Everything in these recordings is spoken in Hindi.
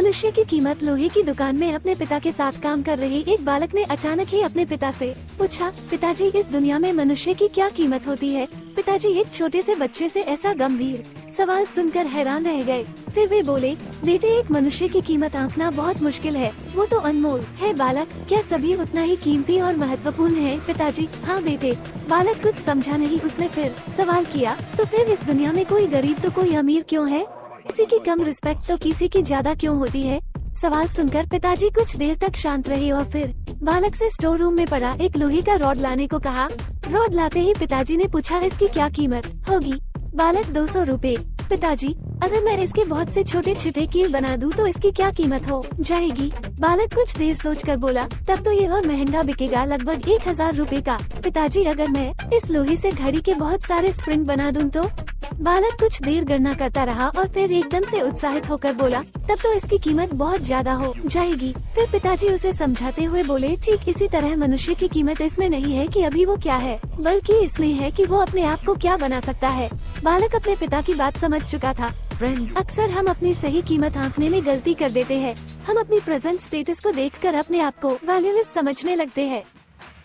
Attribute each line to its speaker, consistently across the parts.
Speaker 1: मनुष्य की कीमत। लोहे की दुकान में अपने पिता के साथ काम कर रहे एक बालक ने अचानक ही अपने पिता से पूछा, पिताजी इस दुनिया में मनुष्य की क्या कीमत होती है? पिताजी एक छोटे से बच्चे से ऐसा गंभीर सवाल सुनकर हैरान रह गए। फिर वे बोले, बेटे एक मनुष्य की कीमत आंकना बहुत मुश्किल है, वो तो अनमोल है। बालक, क्या सभी उतना ही कीमती और महत्वपूर्ण है? पिताजी, हाँ बेटे। बालक कुछ समझा नहीं। उसने फिर सवाल किया, तो फिर इस दुनिया में कोई गरीब तो कोई अमीर क्यों है? किसी की कम रिस्पेक्ट तो किसी की ज्यादा क्यों होती है? सवाल सुनकर पिताजी कुछ देर तक शांत रहे और फिर बालक से स्टोर रूम में पड़ा एक लोहे का रॉड लाने को कहा। रॉड लाते ही पिताजी ने पूछा, इसकी क्या कीमत होगी? बालक, 200 रुपए। पिताजी, अगर मैं इसके बहुत से छोटे छोटे कील बना दूं तो इसकी क्या कीमत हो जाएगी? बालक कुछ देर सोचकर बोला, तब तो ये और महंगा बिकेगा, लगभग 1000 रुपए का। पिताजी, अगर मैं इस लोहे से घड़ी के बहुत सारे स्प्रिंग बना दूं तो? बालक कुछ देर गणना करता रहा और फिर एकदम से उत्साहित होकर बोला, तब तो इसकी कीमत बहुत ज्यादा हो जाएगी। फिर पिताजी उसे समझाते हुए बोले, ठीक इसी तरह मनुष्य की कीमत इसमें नहीं है कि अभी वो क्या है, बल्कि इसमें है कि वो अपने आप को क्या बना सकता है। बालक अपने पिता की बात समझ चुका था। फ्रेंड्स, अक्सर हम अपनी सही कीमत आंकने में गलती कर देते हैं। हम अपनी प्रेजेंट स्टेटस को देखकर अपने आप को वैल्यूलेस समझने लगते हैं,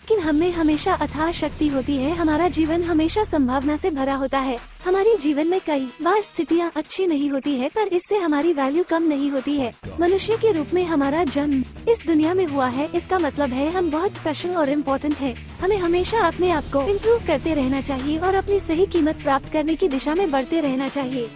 Speaker 1: लेकिन हमें हमेशा अथाह शक्ति होती है। हमारा जीवन हमेशा संभावना से भरा होता है। हमारे जीवन में कई बार स्थितियाँ अच्छी नहीं होती है, पर इससे हमारी वैल्यू कम नहीं होती है। मनुष्य के रूप में हमारा जन्म इस दुनिया में हुआ है, इसका मतलब है हम बहुत स्पेशल और इम्पोर्टेंट हैं। हमें हमेशा अपने आप को इम्प्रूव करते रहना चाहिए और अपनी सही कीमत प्राप्त करने की दिशा में बढ़ते रहना चाहिए।